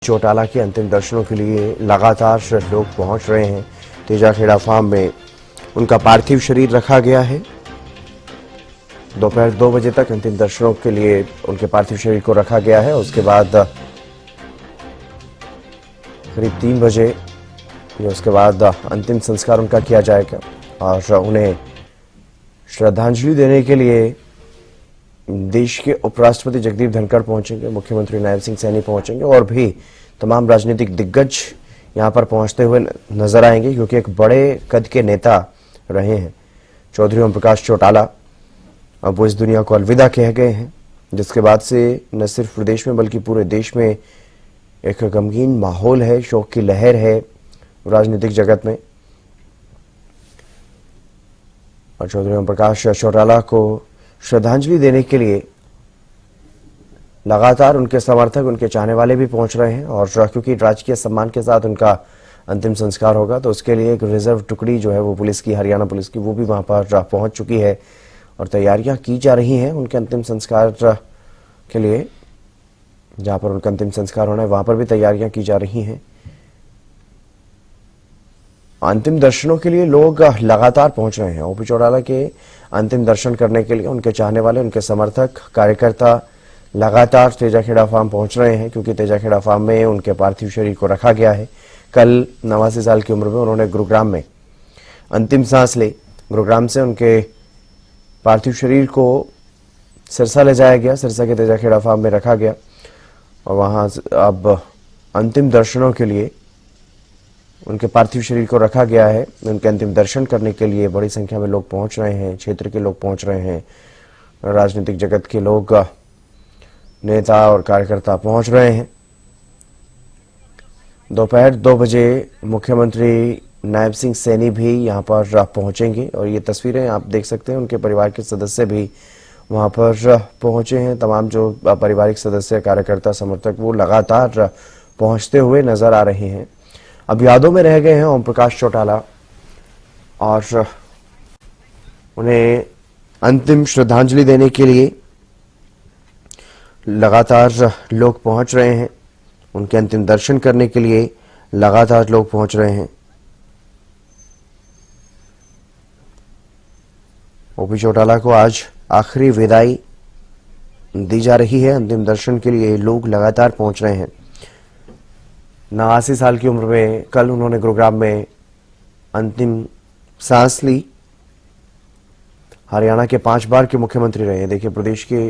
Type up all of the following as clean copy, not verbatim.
चौटाला के अंतिम दर्शनों के लिए लगातार लोग पहुंच रहे हैं। तेजाखेड़ा फार्म में उनका पार्थिव शरीर रखा गया है। दोपहर 2 बजे तक अंतिम दर्शनों के लिए उनके पार्थिव शरीर को रखा गया है। उसके बाद करीब 3 बजे उसके बाद अंतिम संस्कार उनका किया जाएगा और उन्हें श्रद्धांजलि देने के लिए देश के उपराष्ट्रपति जगदीप धनखड़ पहुंचेंगे, मुख्यमंत्री नायब सिंह सैनी पहुंचेंगे और भी तमाम राजनीतिक दिग्गज यहां पर पहुंचते हुए नजर आएंगे, क्योंकि एक बड़े कद के नेता रहे हैं चौधरी ओम प्रकाश चौटाला। अब वो इस दुनिया को अलविदा कह गए हैं, जिसके बाद से न सिर्फ प्रदेश में बल्कि पूरे देश में एक गमगीन माहौल है, शोक की लहर है राजनीतिक जगत में। और चौधरी ओम प्रकाश चौटाला को श्रद्धांजलि देने के लिए लगातार उनके समर्थक, उनके चाहने वाले भी पहुंच रहे हैं। और क्योंकि राजकीय सम्मान के साथ उनका अंतिम संस्कार होगा, तो उसके लिए एक रिजर्व टुकड़ी जो है वो पुलिस की, हरियाणा पुलिस की, वो भी वहां पर पहुंच चुकी है और तैयारियां की जा रही हैं उनके अंतिम संस्कार के लिए। जहां पर उनका अंतिम संस्कार होना है वहां पर भी तैयारियां की जा रही हैं। अंतिम दर्शनों के लिए लोग लगातार पहुंच रहे हैं। ओपी चौटाला के अंतिम दर्शन करने के लिए उनके चाहने वाले, उनके समर्थक, कार्यकर्ता लगातार तेजाखेड़ा फार्म पहुंच रहे हैं, क्योंकि तेजाखेड़ा फार्म में उनके पार्थिव शरीर को रखा गया है। कल 89 साल की उम्र में उन्होंने गुरुग्राम में अंतिम सांस ली। गुरुग्राम से उनके पार्थिव शरीर को सिरसा ले जाया गया, सिरसा के तेजाखेड़ा फार्म में रखा गया और वहां अब अंतिम दर्शनों के लिए उनके पार्थिव शरीर को रखा गया है। उनके अंतिम दर्शन करने के लिए बड़ी संख्या में लोग पहुंच रहे हैं, क्षेत्र के लोग पहुंच रहे हैं, राजनीतिक जगत के लोग, नेता और कार्यकर्ता पहुंच रहे हैं। दोपहर 2 बजे मुख्यमंत्री नायब सिंह सैनी भी यहां पर पहुंचेंगे और ये तस्वीरें आप देख सकते हैं। उनके परिवार के सदस्य भी वहां पर पहुंचे हैं। तमाम जो पारिवारिक सदस्य, कार्यकर्ता, समर्थक, वो लगातार पहुंचते हुए नजर आ रहे हैं। अब यादों में रह गए हैं ओम प्रकाश चौटाला और उन्हें अंतिम श्रद्धांजलि देने के लिए लगातार लोग पहुंच रहे हैं। उनके अंतिम दर्शन करने के लिए लगातार लोग पहुंच रहे हैं। ओपी चौटाला को आज आखिरी विदाई दी जा रही है। अंतिम दर्शन के लिए लोग लगातार पहुंच रहे हैं। 89 साल की उम्र में कल उन्होंने गुरुग्राम में अंतिम सांस ली। हरियाणा के 5 बार के मुख्यमंत्री रहे। देखिए, प्रदेश के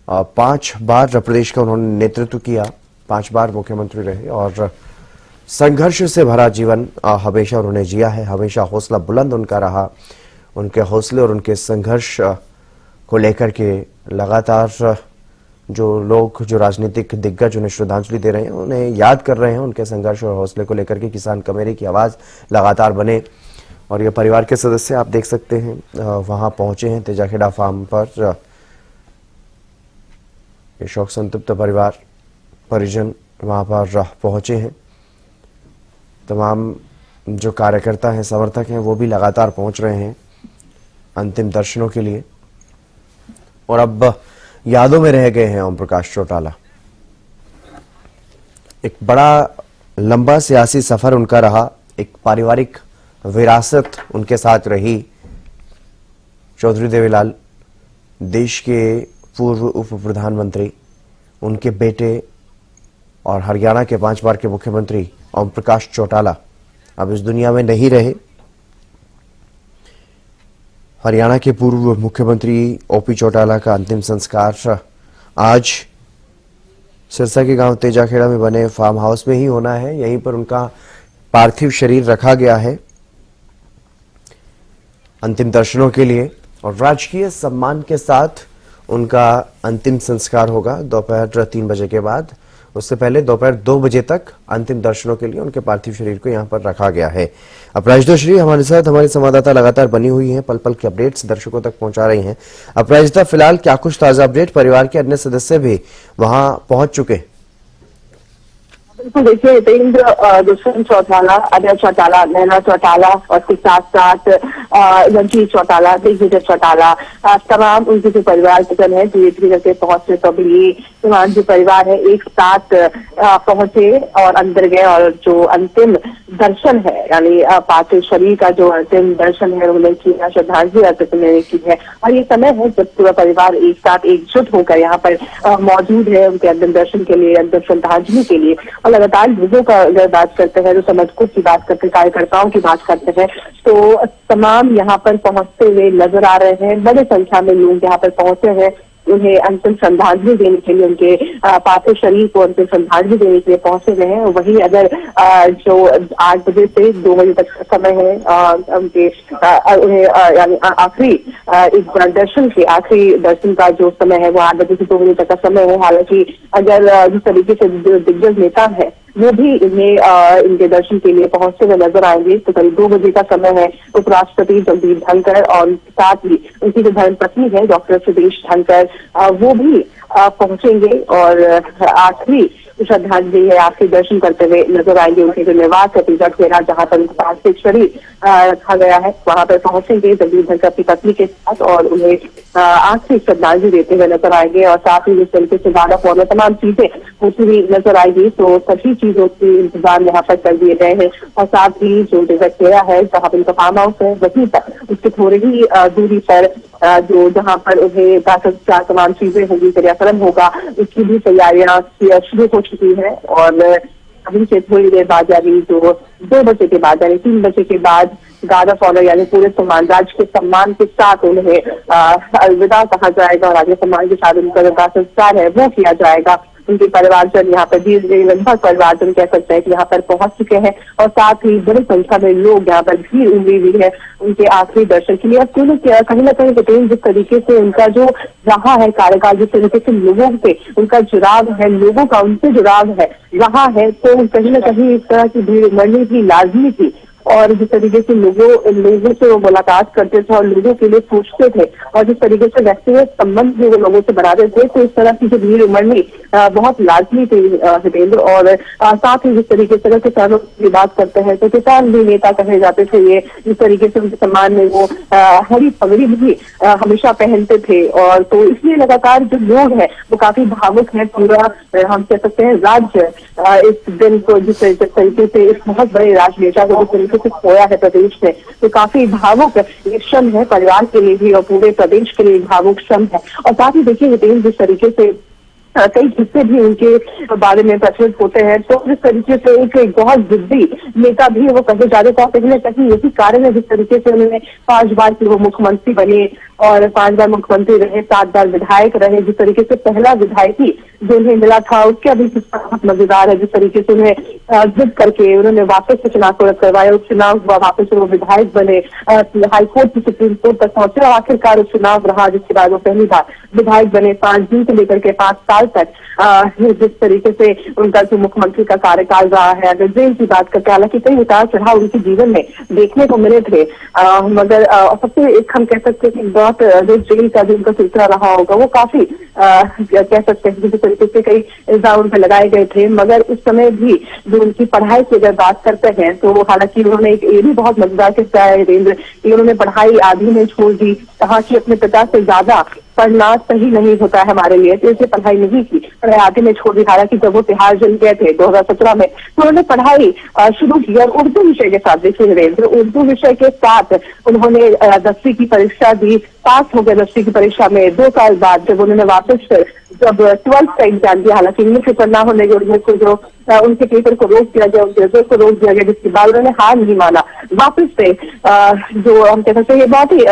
5 बार प्रदेश का उन्होंने नेतृत्व किया, 5 बार मुख्यमंत्री रहे और संघर्ष से भरा जीवन हमेशा उन्होंने जिया है। हमेशा हौसला बुलंद उनका रहा। उनके हौसले और उनके संघर्ष को लेकर के लगातार जो लोग, जो राजनीतिक दिग्गज उन्हें श्रद्धांजलि दे रहे हैं, उन्हें याद कर रहे हैं। उनके संघर्ष और हौसले को लेकर के किसान कमेरे की आवाज लगातार बने। और ये परिवार के सदस्य आप देख सकते हैं वहां पहुंचे हैं तेजाखेड़ा फार्म पर। ये शोक संतप्त परिवार, परिजन वहां पर पहुंचे हैं। तमाम जो कार्यकर्ता हैं, समर्थक हैं, वो भी लगातार पहुंच रहे हैं अंतिम दर्शनों के लिए। और अब यादों में रह गए हैं ओम प्रकाश चौटाला। एक बड़ा लंबा सियासी सफर उनका रहा, एक पारिवारिक विरासत उनके साथ रही। चौधरी देवीलाल, देश के पूर्व उप प्रधानमंत्री, उनके बेटे और हरियाणा के 5 बार के मुख्यमंत्री ओम प्रकाश चौटाला अब इस दुनिया में नहीं रहे। हरियाणा के पूर्व मुख्यमंत्री ओपी चौटाला का अंतिम संस्कार आज सिरसा के गांव तेजाखेड़ा में बने फार्म हाउस में ही होना है। यहीं पर उनका पार्थिव शरीर रखा गया है अंतिम दर्शनों के लिए और राजकीय सम्मान के साथ उनका अंतिम संस्कार होगा दोपहर 3 बजे के बाद। उससे पहले दोपहर 2 बजे तक अंतिम दर्शनों के लिए उनके पार्थिव शरीर को यहां पर रखा गया है। अपराजिता श्री हमारे साथ, हमारी संवाददाता लगातार बनी हुई हैं, पल पल के अपडेट्स दर्शकों तक पहुंचा रही हैं। अपराजिता, फिलहाल क्या कुछ ताजा अपडेट? परिवार के अन्य सदस्य भी वहां पहुंच चुके? बिल्कुल, देखिए हितेंद्र, दुष्यंत चौटाला, अजय चौटाला, नैना चौटाला और उसके साथ साथ रणजीत चौटाला, दिग्विजय चौटाला, तमाम उनके जो परिवार जन है धीरे धीरे करके पहुंचे। तो अभी ये तमाम जो परिवार है एक साथ पहुंचे और अंदर गए और जो अंतिम दर्शन है यानी पार्थिव शरीर का जो अंतिम दर्शन है उन्होंने किया, श्रद्धांजलि अर्पित उन्होंने की है। और ये समय है जब पूरा परिवार एक साथ एकजुट होकर यहाँ पर मौजूद है उनके अंतिम दर्शन के लिए, अंतिम श्रद्धांजलि के लिए। और लगातार लोगों का अगर बात करते हैं तो समर्थकों की बात करते हैं, कार्यकर्ताओं की बात करते हैं तो तमाम यहाँ पर पहुंचते हुए नजर आ रहे हैं। बड़े संख्या में लोग यहाँ पर पहुंचे हैं उन्हें अंतिम श्रद्धांजलि देने के लिए, उनके पार्थिव शरीर को अंतिम श्रद्धांजलि देने के लिए पहुंचे हुए हैं। वहीं अगर जो 8 बजे से 2 बजे तक का समय है उनके उन्हें यानी आखिरी एक दर्शन के आखिरी दर्शन का जो समय है वो 8 बजे से 2 बजे तक का समय है। हालांकि अगर जिस तरीके से दिग्गज नेता है वो भी इन्हें इनके दर्शन के लिए पहुंचते हुए नजर आएंगे। तो करीब 2 बजे का समय है। उपराष्ट्रपति जगदीप धनखड़ और साथ ही उनकी जो धर्मपत्नी है डॉक्टर सुदेश धनखड़ वो भी पहुंचेंगे और आखिरी श्रद्धांजलि है आखिरी दर्शन करते हुए नजर आएंगे। उनके जो निवास है तेजा खेड़ा जहां पर उनका पार्थिव शरीर रखा गया है वहां पर पहुंचेंगे जगदीप धनखड़ अपनी पत्नी के साथ और उन्हें आखिरी श्रद्धांजलि देते हुए नजर आएंगे। और साथ ही जिस तरीके से गार्ड ऑफ ऑनर तमाम चीजें होती हुई नजर आएगी तो सभी चीजों के इंतजाम यहाँ पर कर दिए गए हैं। और साथ ही जो तेजा खेड़ा है जहाँ पर उनका फार्म हाउस है वहीं पर उसके थोड़ी ही दूरी पर जो जहाँ पर उन्हें तमाम चीजें होगी, क्रियाक्रम होगा, उसकी भी तैयारियां शुरू हो चुकी है। और अभी से थोड़ी देर बाद यानी जो 2 बजे के बाद यानी 3 बजे के बाद गार्ड ऑफ ऑनर यानी पूरे सम्मान राज्य के सम्मान के साथ उन्हें अलविदा कहा जाएगा और आगे सम्मान के साथ उनका जो संस्कार है वो किया जाएगा। उनके परिवारजन यहाँ पर लगभग परिवारजन कह सकते हैं कि यहाँ पर पहुंच चुके हैं और साथ ही बड़ी संख्या में लोग यहाँ पर भीड़ उमड़ी हुई है उनके आखिरी दर्शन के लिए। कहीं ना कहीं पटेल जिस तरीके से उनका जो रहा है कार्यकाल, जिस तरीके से लोगों से उनका जुड़ाव है, लोगों का उनसे जुड़ाव है रहा है, तो कहीं ना कहीं इस तरह की भीड़ उमड़नी भी लाजमी थी। और जिस तरीके से लोगों से वो मुलाकात करते थे और लोगों के लिए पूछते थे और जिस तरीके से व्यक्तिगत संबंध भी वो लोगों से बनाते थे तो इस तरह की जो भीड़ उमड़नी बहुत लाजमी थी हितेंद्र। और साथ ही जिस तरीके से किसानों की बात करते हैं तो किसान भी नेता कहे जाते थे ये, जिस तरीके से उनके सम्मान में वो हरी पगड़ी भी हमेशा पहनते थे। और तो इसलिए लगातार जो लोग हैं वो काफी भावुक है। पूरा हम कह सकते हैं राज्य इस दिन को जिस तरीके से इस बहुत बड़े राजनेता को जिस तरीके से खोया है प्रदेश में तो काफी भावुक ये क्षण है परिवार के लिए भी और पूरे प्रदेश के लिए भावुक क्षण है। और साथ ही देखिए हितेंद्र जिस तरीके से कई किस्से भी उनके बारे में प्रचलित होते हैं तो जिस तरीके से एक बहुत जिद्दी नेता भी वो कहे जाते थे। कहीं न कहीं यही कारण है जिस तरीके से उन्होंने 5 बार की वो मुख्यमंत्री बने और 5 बार मुख्यमंत्री रहे, 7 बार विधायक रहे। जिस तरीके से पहला विधायकी जो उन्हें मिला था उसका भी बहुत मजेदार है। जिस तरीके से उन्हें जिद करके उन्होंने वापस से चुनाव करवाया, उपचुनाव हुआ, वापस से वो विधायक बने, हाईकोर्ट से सुप्रीम कोर्ट तक पहुंचे और आखिरकार उपचुनाव रहा जिसके बाद वो पहली बार विधायक बने 5 दिन से लेकर के 5 साल तक। जिस तरीके से उनका जो मुख्यमंत्री का कार्यकाल रहा है, अगर जेल की बात करते हालांकि कई उतार चढ़ाव उनके जीवन में देखने को मिले थे मगर सबसे एक हम कह सकते हैं कि बहुत जो जेल का जो उनका सिलसिला रहा होगा वो काफी कह सकते हैं जिस तरीके से कई इल्जाम उन पर लगाए गए थे। मगर उस समय भी जो उनकी पढ़ाई की अगर बात करते हैं तो हालांकि उन्होंने ये भी बहुत मजेदार किस्सा है वीरेंद्र कि उन्होंने पढ़ाई आधी में छोड़ दी, कहा कि अपने पिता से ज्यादा पढ़ना सही नहीं होता है हमारे लिए, तो इसलिए पढ़ाई नहीं की, पढ़ाई आधे में छोड़ दी। हालांकि जब वो तिहाड़ जेल गए थे 2017 में तो उन्होंने पढ़ाई शुरू की और उर्दू विषय के साथ देखिए वीरेंद्र, उर्दू विषय के साथ उन्होंने 10वीं की परीक्षा दी, पास हो गए 10वीं की परीक्षा में। 2 साल बाद जब उन्होंने वापस जब 12th का एग्जाम दिया, हालांकि इंग्लिश पेपर ना होने की वजह से जो उनके पेपर को रोक दिया गया, उनके रिजल्ट को रोक दिया गया, जिसके बाद उन्होंने हार नहीं माना। वापस से जो हम कह सकते हैं बहुत ही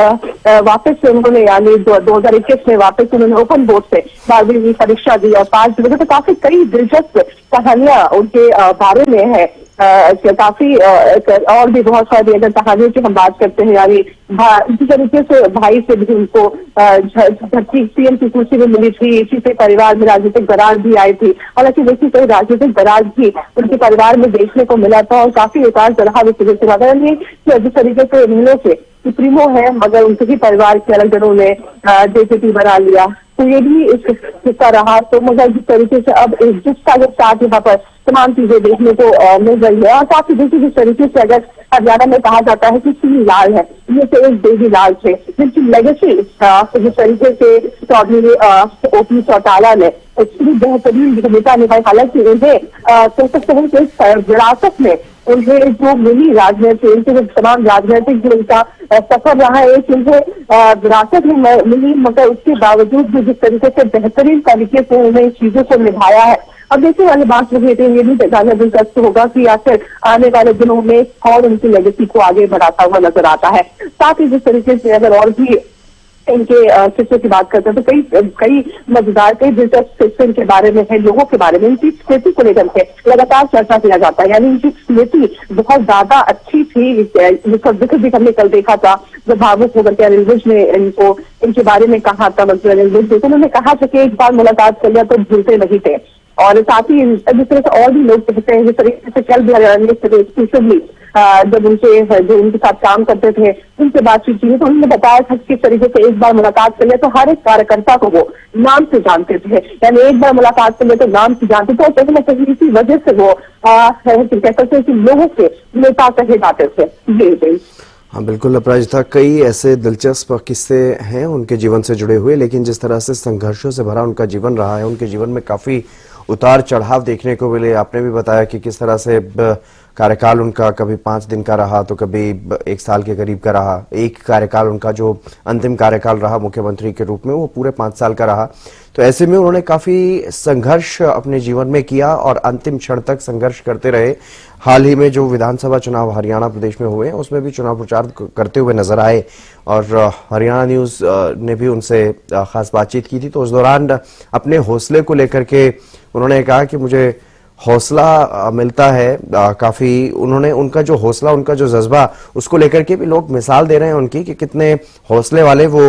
वापस से उन्होंने यानी 2021 में वापस उन्होंने ओपन बोर्ड से 12वीं की परीक्षा दी और पास की। तो काफी कई दिलचस्प कहानियां उनके बारे में है, काफी और भी बहुत सारी अगर कहानियों की हम बात करते हैं यानी इसी तरीके से भाई से भी उनको धरती सीएम की कुर्सी भी मिली थी, इसी से परिवार में राजनीतिक दरार भी आई थी। हालांकि देखिए कई राजनीतिक दरार भी उनके परिवार में देखने को मिला था और काफी उतार चढ़ाव इस वजह से लगा नहीं कि जिस तरीके से उन्होंने से सुप्रीमो है मगर उनके ही परिवार के अलग जनों ने जेजेपी बना लिया, तो ये भी एक हिस्सा रहा। तो मगर जिस तरीके से अब एकजुटता के साथ यहाँ पर तमाम चीजें देखने को मिल रही है। और साथ ही देखिए, जिस तरीके से अगर हरियाणा में कहा जाता है कि 3 लाल है, ये तो एक बेबी लाल थे जिनकी लेगेसी जिस तरीके से चौधरी ओपी चौटाला ने इतनी बेहतरीन भूमिका निभाई। हालांकि उन्हें कह सकते हैं कि विरासत में उन्हें जो मिली राजनीति, उनके जो तमाम राजनीतिक जो उनका सफर रहा है, एक उन्हें विरासत में मिली, मगर उसके बावजूद भी जिस तरीके से बेहतरीन तरीके से उन्हें चीजों को निभाया है। अब देखने वाली बात रही है, ये भी जानना दिलचस्प होगा कि आखिर आने वाले दिनों में कौन उनकी लेगेसी को आगे बढ़ाता हुआ नजर आता है। साथ ही जिस तरीके से अगर और भी इनके किस्से की बात करते हैं तो कई मजेदार, कई दिलचस्प किस्से इनके बारे में है, लोगों के बारे में, इनकी स्मृति को लेकर के लगातार चर्चा किया जाता है। यानी इनकी स्मृति बहुत ज्यादा अच्छी थी, जिसका जिक्र भी हमने कल देखा था जब भावुक होकर के अनिल विज ने इनके बारे में कहा था। मंत्री अनिल विज ने, उन्होंने कहा था कि एक बार मुलाकात कर लिया तो भूलते नहीं थे। और साथ ही जिस तरह से और भी लोग कहते हैं, जिस तरीके से कल भी एक्सक्लूसिवली जब उनके साथ काम करते थे उनसे बातचीत की तो उन्होंने बताया था किस तरीके से एक बार मुलाकात कर लिया तो हर एक कार्यकर्ता को वो नाम से जानते थे। यानी एक बार मुलाकात कर लिया तो नाम से जानते थे, और कहीं ना कहीं इसी वजह से वो कह सकते हैं कि लोगों के नेता कहे जाते थे। जी हाँ बिल्कुल अपराजिता, कई ऐसे दिलचस्प किस्से हैं उनके जीवन से जुड़े हुए, लेकिन जिस तरह से संघर्षों से भरा उनका जीवन रहा है, उनके जीवन में काफी उतार चढ़ाव देखने को मिले। आपने भी बताया कि किस तरह से कार्यकाल उनका कभी 5 दिन का रहा तो कभी 1 साल के करीब का रहा। एक कार्यकाल उनका जो अंतिम कार्यकाल रहा मुख्यमंत्री के रूप में वो पूरे 5 साल का रहा। तो ऐसे में उन्होंने काफी संघर्ष अपने जीवन में किया और अंतिम क्षण तक संघर्ष करते रहे। हाल ही में जो विधानसभा चुनाव हरियाणा प्रदेश में हुए उसमें भी चुनाव प्रचार करते हुए नजर आए और हरियाणा न्यूज ने भी उनसे खास बातचीत की थी। तो उस दौरान अपने हौसले को लेकर के उन्होंने कहा कि मुझे हौसला मिलता है काफी। उन्होंने उनका जो हौसला, उनका जो जज्बा, उसको लेकर के भी लोग मिसाल दे रहे हैं उनकी कि कितने हौसले वाले वो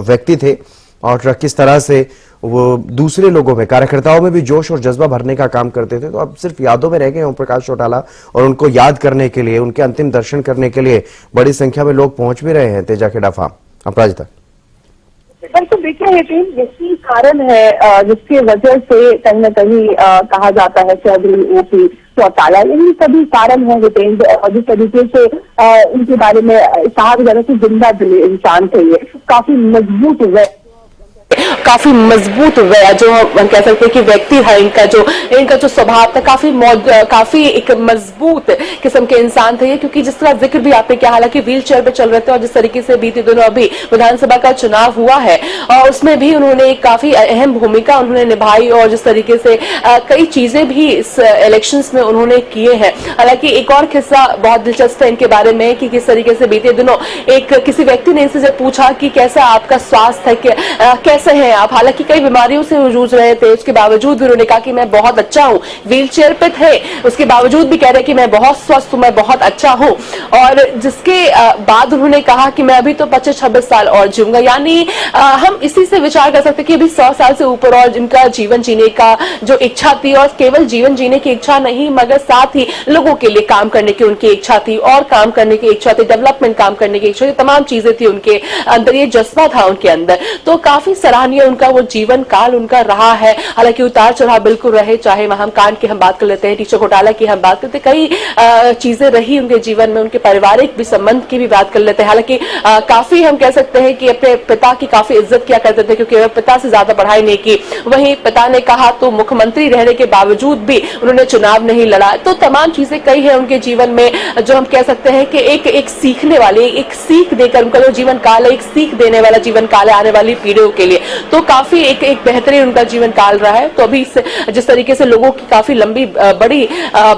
व्यक्ति थे और किस तरह से वो दूसरे लोगों में, कार्यकर्ताओं में भी जोश और जज्बा भरने का काम करते थे। तो अब सिर्फ यादों में रह गए ओम प्रकाश चौटाला, और उनको याद करने के लिए, उनके अंतिम दर्शन करने के लिए बड़ी संख्या में लोग पहुंच भी रहे हैं तेजाखेड़ा फार्म। अपराजिता, तो देखिए यही कारण है जिसकी वजह से कहीं न कहीं कहा जाता है चौधरी ओपी चौटाला, यही सभी कारण है हितेंद्र। और जिस तरीके से इनके बारे में कहा जाता है कि जिंदा दिल इंसान थे, ये काफी मजबूत हुए, काफी मजबूत जो हम कह सकते हैं कि व्यक्ति है, इनका जो स्वभाव था काफी एक मजबूत किस्म के इंसान थे। क्योंकि जिस तरह जिक्र भी आपने किया, हालांकि व्हील चेयर पे चल रहे थे और जिस तरीके से बीते दिनों अभी विधानसभा का चुनाव हुआ है और उसमें भी उन्होंने काफी अहम भूमिका उन्होंने निभाई और जिस तरीके से कई चीजें भी इस इलेक्शंस में उन्होंने किए हैं। हालांकि एक और किस्सा बहुत दिलचस्प है इनके बारे में कि किस तरीके से बीते दिनों किसी व्यक्ति ने इनसे पूछा कि कैसा आपका स्वास्थ्य है, कैसे हैं आप। हालांकि कई बीमारियों से जूझ रहे थे, उसके बावजूद भी उन्होंने कहा कि मैं बहुत अच्छा हूं। व्हील चेयर पे थे, उसके बावजूद भी कह रहे कि मैं बहुत स्वस्थ हूं, मैं बहुत अच्छा हूं। और जिसके बाद उन्होंने कहा कि मैं अभी तो 25-26 साल और जीऊंगा। यानी हम इसी से विचार कर सकते कि अभी 100 साल से ऊपर और जिनका जीवन जीने का जो इच्छा थी, और केवल जीवन जीने की इच्छा नहीं मगर साथ ही लोगों के लिए काम करने की उनकी इच्छा थी, और काम करने की इच्छा थी, डेवलपमेंट काम करने की इच्छा थी, तमाम चीजें थी उनके अंदर, ये जज्बा था उनके अंदर। तो काफी सराहनीय उनका वो जीवन काल उनका रहा है। हालांकि उतार चढ़ाव बिल्कुल रहे, चाहे वहां कांड की हम बात कर लेते हैं, टीचर घोटाला की हम बात करते हैं, कई चीजें रही उनके जीवन में, उनके पारिवारिक भी संबंध की भी बात कर लेते हैं। हालांकि काफी हम कह सकते हैं कि अपने पिता की काफी इज्जत किया करते थे क्योंकि पिता से ज्यादा पढ़ाई नहीं की। वहीं पिता ने कहा तो मुख्यमंत्री रहने के बावजूद भी उन्होंने चुनाव नहीं लड़ा। तो तमाम चीजें कई है उनके जीवन में जो हम कह सकते हैं कि एक सीखने वाली, एक सीख देकर उनका जो जीवन काल है, एक सीख देने वाला जीवन काल है आने वाली पीढ़ियों के लिए। तो काफी एक बेहतरीन उनका जीवन काल रहा है। तो अभी जिस तरीके से लोगों की काफी लंबी बड़ी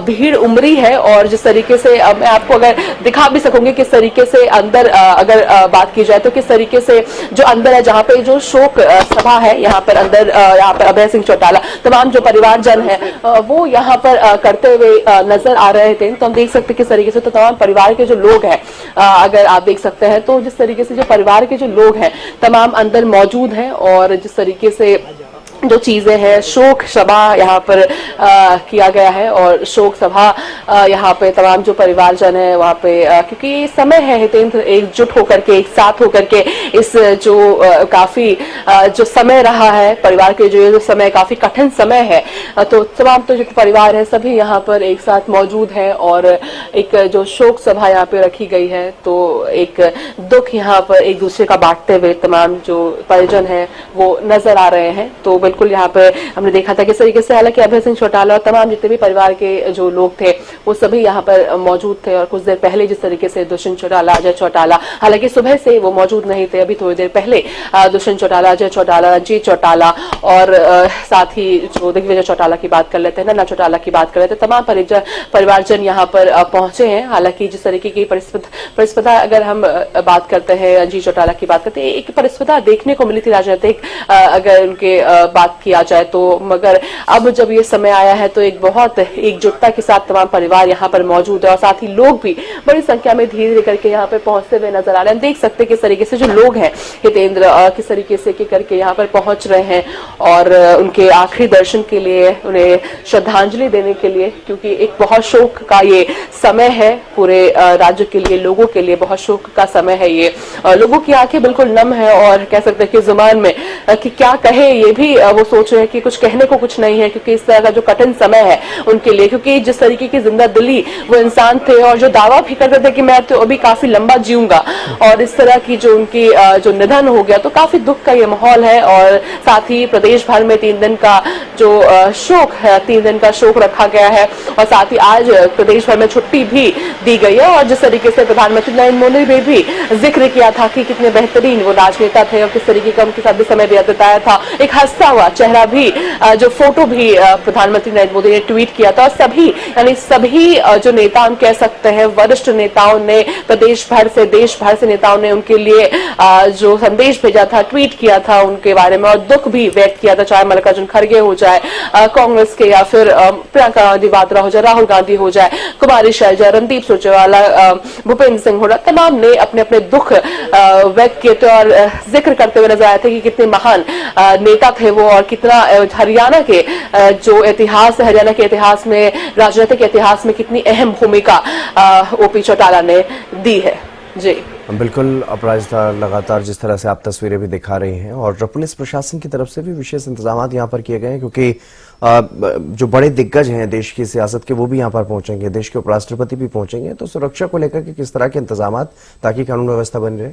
भीड़ उमड़ी है और जिस तरीके से मैं आपको अगर दिखा भी सकूंगी किस तरीके से अंदर अगर बात की जाए तो किस तरीके से जो अंदर है, जहां पे जो शोक सभा है यहाँ पर अंदर, यहाँ पर अभय सिंह चौटाला तमाम जो परिवारजन है वो यहाँ पर करते हुए नजर आ रहे थे। तो हम देख सकते किस तरीके से तो तमाम परिवार के जो लोग हैं, अगर आप देख सकते हैं तो जिस तरीके से जो परिवार के जो लोग हैं तमाम अंदर मौजूद हैं और जिस तरीके से जो चीजें हैं, शोक सभा यहाँ पर किया गया है और शोक सभा यहाँ पे तमाम जो परिवारजन है वहाँ पे क्योंकि समय है हितेंद्र एकजुट होकर के एक साथ होकर के इस जो काफी जो समय रहा है परिवार के जो समय काफी कठिन समय है तो तमाम तो जो परिवार है सभी यहाँ पर एक साथ मौजूद है और एक जो शोक सभा यहाँ पे रखी गई है तो एक दुख यहाँ पर एक दूसरे का बांटते हुए तमाम जो परिजन है वो नजर आ रहे हैं। तो बिल्कुल यहाँ पे हमने देखा था किस तरीके से हालांकि अभय सिंह चौटाला और तमाम जितने भी परिवार के जो लोग थे वो सभी यहाँ पर मौजूद थे और कुछ देर पहले जिस तरीके से दुष्यंत चौटाला, अजय चौटाला, हालांकि सुबह से वो मौजूद नहीं थे, अभी थोड़ी देर पहले दुष्यंत चौटाला, अजय चौटाला, रंजीत चौटाला और साथ ही जो दिग्विजय चौटाला की बात कर लेते हैं, नन्ना चौटाला की बात कर लेते हैं, तमाम परिवारजन यहाँ पर पहुंचे हैं। हालांकि जिस तरीके की परिस्पर्धा अगर हम बात करते हैं, रंजीत चौटाला की बात करते हैं, एक परिस्पर्धा देखने को मिली थी राजनीतिक अगर उनके बात किया जाए तो, मगर अब जब ये समय आया है तो एक बहुत एकजुटता के साथ तमाम परिवार यहाँ पर मौजूद है और साथ ही लोग भी बड़ी संख्या में धीरे धीरे करके यहाँ पर पहुंचते हुए नजर आ रहे हैं। देख सकते हैं किस तरीके से जो लोग हैं हितेंद्र किस तरीके से करके यहाँ पर पहुंच रहे हैं और उनके आखिरी दर्शन के लिए, उन्हें श्रद्धांजलि देने के लिए, क्योंकि एक बहुत शोक का ये समय है पूरे राज्य के लिए, लोगों के लिए बहुत शोक का समय है ये। लोगों की आंखें बिल्कुल नम है और कह सकते हैं कि जुबान में कि क्या कहे ये भी वो सोच रहे हैं कि कुछ कहने को कुछ नहीं है, क्योंकि इस तरह का जो कठिन समय है उनके लिए, क्योंकि जिस तरीके की जिंदा दिली वो इंसान थे और जो दावा भी करते थे कि मैं तो अभी काफी लंबा जीऊंगा और इस तरह की जो उनकी जो निधन हो गया तो काफी दुख का ये माहौल है। और साथ ही प्रदेश भर में 3 दिन का जो शोक है, 3 दिन का शोक रखा गया है और साथ ही आज प्रदेश भर में छुट्टी भी दी गई है। और जिस तरीके से प्रधानमंत्री नरेंद्र मोदी ने भी जिक्र किया था कि कितने बेहतरीन वो राजनेता थे और किस तरीके का उनके साथ भी समय बिताया था, एक हंसता हुआ चेहरा भी, जो फोटो भी प्रधानमंत्री नरेंद्र मोदी ने ट्वीट किया था और सभी यानी सभी जो नेता हम कह सकते हैं वरिष्ठ नेताओं ने प्रदेश भर से, देश भर से नेताओं ने उनके लिए जो संदेश भेजा था, ट्वीट किया था उनके बारे में और दुख भी व्यक्त किया था, चाहे मल्लिकार्जुन खड़गे हो जाए कांग्रेस के या फिर प्रियंका गांधी वाड्रा हो जाए, राहुल गांधी हो जाए, कुमारी शैलजा, रणदीप सुरजेवाला, भूपेंद्र सिंह हुड्डा, तमाम ने अपने अपने दुख व्यक्त किए थे और जिक्र करते हुए नजर आए थे कि कितने महान नेता थे वो और कितना हरियाणा के जो इतिहास है, हरियाणा के इतिहास में, राजनीतिक इतिहास में कितनी अहम भूमिका ओपी चौटाला ने दी है। जी बिल्कुल अपराजिता, लगातार जिस तरह से आप तस्वीरें भी दिखा रही हैं और पुलिस प्रशासन की तरफ से भी विशेष इंतजाम यहाँ पर किए गए हैं, क्योंकि जो बड़े दिग्गज हैं देश की सियासत के वो भी यहाँ पर पहुंचेंगे, देश के उपराष्ट्रपति भी पहुंचेंगे, तो सुरक्षा को लेकर के किस तरह के इंतजाम ताकि कानून व्यवस्था बनी रहे?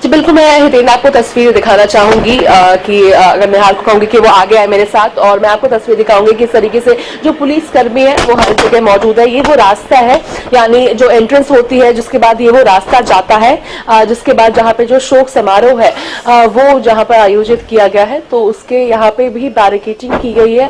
जी बिल्कुल, मैं हितेंद्र आपको तस्वीर दिखाना चाहूंगी कि अगर मैं हाल को कहूंगी कि वो आगे आए मेरे साथ और मैं आपको तस्वीर दिखाऊंगी किस तरीके से जो पुलिस कर्मी है वो हर जगह मौजूद है। ये वो रास्ता है यानी जो एंट्रेंस होती है जिसके बाद ये वो रास्ता जाता है, जिसके बाद जहाँ पे जो शोक समारोह है वो जहाँ पर आयोजित किया गया है तो उसके यहाँ पे भी बैरिकेडिंग की गई है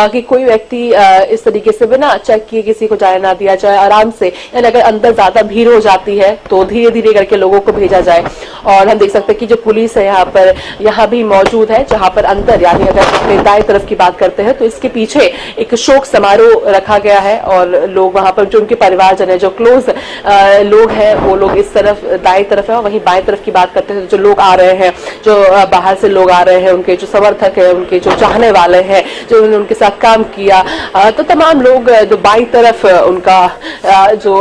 कि कोई व्यक्ति इस तरीके से बिना चेक किए किसी को जाने ना दिया जाए, आराम से, यानी अगर अंदर ज्यादा भीड़ हो जाती है तो धीरे धीरे करके लोगों को भेजा जाए। और हम देख सकते हैं कि जो पुलिस है यहाँ भी मौजूद है, जहां पर अंदर यानी अगर अपने दाएं तरफ की बात करते हैं तो इसके पीछे एक शोक समारोह रखा गया है और लोग वहां पर जो उनके परिवारजन है, जो क्लोज लोग हैं वो लोग इस तरफ दाएं तरफ है और वहीं बाएं तरफ की बात करते हैं जो लोग आ रहे हैं, जो बाहर से लोग आ रहे हैं, उनके जो समर्थक है, उनके जो चाहने वाले हैं, जो उन्होंने उनके साथ काम किया, तो तमाम लोग जो बाईं तरफ उनका जो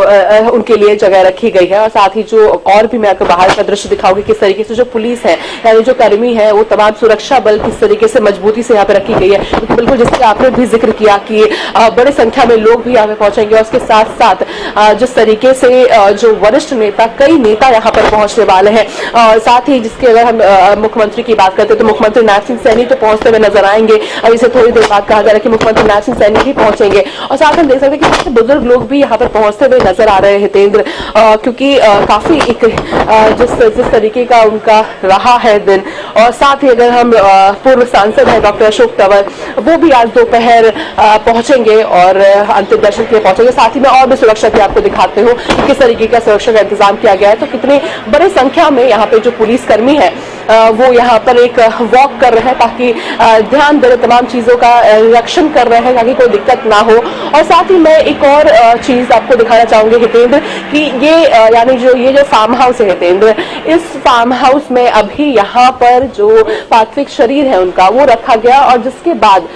उनके लिए जगह रखी गई है। और साथ ही जो और भी मैं आपको बाहर का दृश्य दिखाऊंगी किस तरीके से जो पुलिस है यानी जो कर्मी है वो तमाम सुरक्षा बल किस तरीके से मजबूती से यहाँ पे रखी गई है, क्योंकि बिल्कुल जैसे आपने भी जिक्र किया कि बड़ी संख्या में लोग भी यहाँ पे पहुंचेंगे और उसके साथ साथ जिस तरीके से जो वरिष्ठ नेता, कई नेता यहाँ पर पहुंचने वाले हैं। साथ ही जिसके अगर हम मुख्यमंत्री की बात करते हैं तो मुख्यमंत्री नायब सिंह सैनी तो पहुंचते हुए नजर आएंगे, अभी से थोड़ी देर बाद कहा जा रहा है कि मुख्यमंत्री नायब सिंह सैनी भी पहुंचेंगे और साथ हम देख सकते हैं कि बुजुर्ग लोग भी यहाँ पर पहुंचते हुए नजर आ रहे हैं हितेंद्र, क्योंकि काफी एक जिस तरीके का उनका रहा है दिन। और साथ ही अगर हम पूर्व सांसद हैं डॉक्टर अशोक तंवर, वो भी आज दोपहर पहुंचेंगे और अंतिम दर्शन के लिए पहुंचेंगे। साथ ही मैं और भी सुरक्षा की आपको दिखाते हूँ कि किस तरीके का सुरक्षा का इंतजाम किया गया है, तो कितनी बड़ी संख्या में यहाँ पे जो पुलिसकर्मी है वो यहाँ पर एक वॉक कर रहे हैं ताकि ध्यान दे तमाम चीजों का रक्षण कर रहे हैं ताकि कोई दिक्कत ना हो। और साथ ही मैं एक और चीज आपको दिखाना चाहूंगी हितेंद्र कि ये यानी जो ये जो फार्म हाउस है हितेंद्र, इस फार्म हाउस में अभी यहाँ पर जो पार्थिव शरीर है उनका वो रखा गया, और जिसके बाद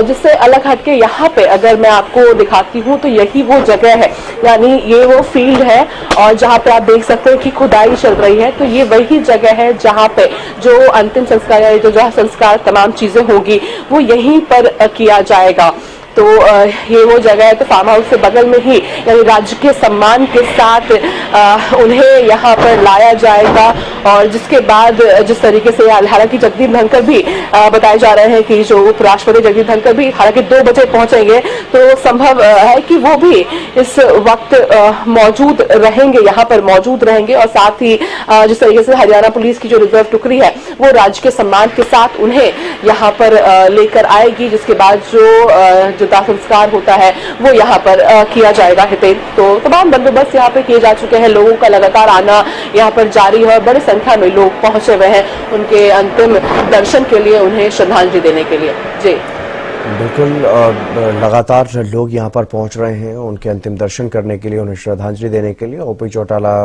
जिससे अलग हटके यहाँ पे अगर मैं आपको दिखाती हूँ तो यही वो जगह है, यानी ये वो फील्ड है और जहाँ पे आप देख सकते हैं कि खुदाई चल रही है। तो ये वही जगह है जहाँ पे जो अंतिम संस्कार या जो संस्कार तमाम चीजें होगी वो यहीं पर किया जाएगा। तो ये वो जगह है। तो फार्म हाउस के बगल में ही यानी राज्य के सम्मान के साथ उन्हें यहाँ पर लाया जाएगा, और जिसके बाद जिस तरीके से हालांकि जगदीप धनखड़ भी बताए जा रहे हैं कि जो उपराष्ट्रपति जगदीप धनखड़ भी हालांकि 2 बजे पहुंचेंगे, तो संभव है कि वो भी इस वक्त मौजूद रहेंगे, यहाँ पर मौजूद रहेंगे। और साथ ही जिस तरीके से हरियाणा पुलिस की जो रिजर्व टुकड़ी है वो राज्य के सम्मान के साथ उन्हें यहाँ पर लेकर आएगी, जिसके बाद जो दाह संस्कार होता है वो यहाँ पर किया जाएगा। हितेन, तो तमाम बंदोबस्त यहाँ पे किए जा चुके हैं, लोगों का लगातार आना यहाँ पर जारी है, बड़ी संख्या में लोग पहुंचे हुए हैं उनके अंतिम दर्शन के लिए, उन्हें श्रद्धांजलि देने के लिए। जी बिल्कुल, लगातार लोग यहाँ पर पहुंच रहे हैं उनके अंतिम दर्शन करने के लिए, उन्हें श्रद्धांजलि देने के लिए। ओपी चौटाला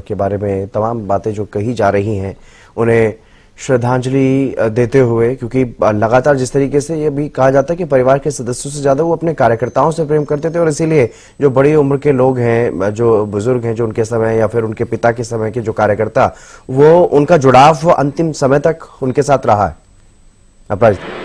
के बारे में तमाम बातें जो कही जा रही हैं उन्हें श्रद्धांजलि देते हुए, क्योंकि लगातार जिस तरीके से ये भी कहा जाता है कि परिवार के सदस्यों से ज्यादा वो अपने कार्यकर्ताओं से प्रेम करते थे, और इसीलिए जो बड़ी उम्र के लोग हैं, जो बुजुर्ग हैं, जो उनके समय या फिर उनके पिता के समय के जो कार्यकर्ता, वो उनका जुड़ाव अंतिम समय तक उनके साथ रहा है। अपराजिता,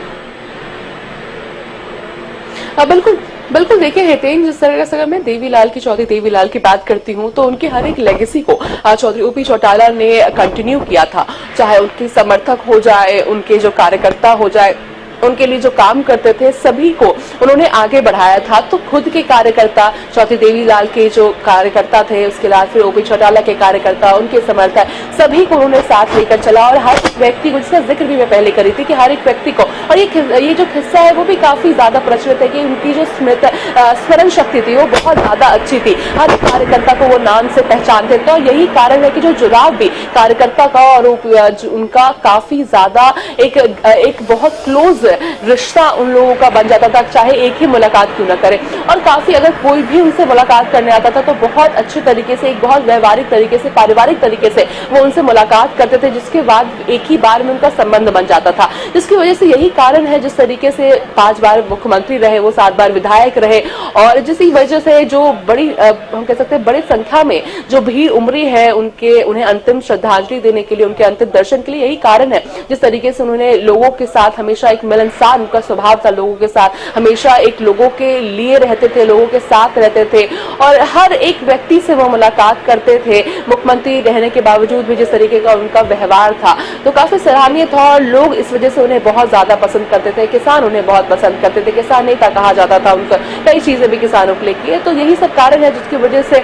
बिल्कुल बिल्कुल, देखिए हितेन, जिस तरह से अगर मैं देवीलाल की चौधरी देवीलाल की बात करती हूँ तो उनके हर एक लेगेसी को चौधरी ओपी चौटाला ने कंटिन्यू किया था, चाहे उनके समर्थक हो जाए, उनके जो कार्यकर्ता हो जाए, उनके लिए जो काम करते थे सभी को उन्होंने आगे बढ़ाया था। तो खुद के कार्यकर्ता चौधरी देवीलाल के जो कार्यकर्ता थे, उसके बाद फिर ओपी चौटाला के कार्यकर्ता, उनके समर्थक, सभी को उन्होंने साथ लेकर चला, और हर एक व्यक्ति को, जिसका जिक्र भी मैं पहले करी थी कि हर एक व्यक्ति को, और ये जो किस्सा है वो भी काफी ज्यादा प्रचलित है कि उनकी जो स्मरण शक्ति थी वो बहुत ज्यादा अच्छी थी, हर कार्यकर्ता को वो नाम से पहचानते थे, और यही कारण है कि जो जुड़ाव भी कार्यकर्ता का और उनका काफी ज्यादा एक बहुत क्लोज रिश्ता उन लोगों का बन जाता था, चाहे एक ही मुलाकात क्यों न करे। और काफी अगर कोई भी उनसे मुलाकात करने आता था तो बहुत अच्छे तरीके से, एक बहुत व्यवहारिक तरीके से, पारिवारिक तरीके से वो उनसे मुलाकात करते थे, जिसके बाद एक ही बार में उनका संबंध बन जाता था। जिसकी वजह से यही कारण है, जिस तरीके से 5 बार मुख्यमंत्री रहे, वो 7 बार विधायक रहे, और जिसकी वजह से जो बड़ी हम कह सकते हैं बड़ी संख्या में जो भीड़ उमड़ी है उन्हें अंतिम श्रद्धांजलि देने के लिए, उनके अंतिम दर्शन के लिए, यही कारण है जिस तरीके से उन्होंने लोगों के साथ हमेशा एक मिलनसार उनका स्वभाव था, लोगों के साथ हमेशा एक लोगों के लिए रहते थे, लोगों के साथ रहते थे, और हर एक व्यक्ति से वो मुलाकात करते थे। मुख्यमंत्री रहने के बावजूद भी जिस तरीके का उनका व्यवहार था तो काफी सराहनीय था, और लोग इस वजह से उन्हें बहुत ज्यादा पसंद करते थे। किसान उन्हें बहुत पसंद करते थे, किसान नेता कहा जाता था उनका, कई चीजें भी किसानों के लिए की है। तो यही सब कारण है जिसकी वजह से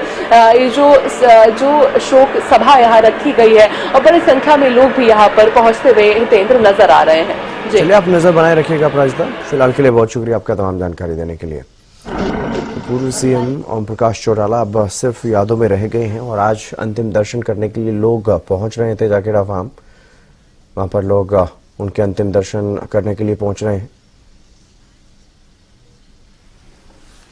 ये जो शोक सभा यहाँ रखी गई है, और बड़ी संख्या में लोग भी यहाँ पर पहुंचते हुए हितेंद्र नजर आ रहे हैं। चलिए, आप नजर बनाए रखिएगा अपराजिता। फिलहाल के लिए बहुत शुक्रिया आपका तमाम जानकारी देने के लिए। पूर्व सीएम ओम प्रकाश चौटाला अब सिर्फ यादों में रह गए हैं, और आज अंतिम दर्शन करने के लिए लोग पहुंच रहे थे जाखेड़ा फार्म। वहां पर लोग उनके अंतिम दर्शन करने के लिए पहुंच रहे हैं।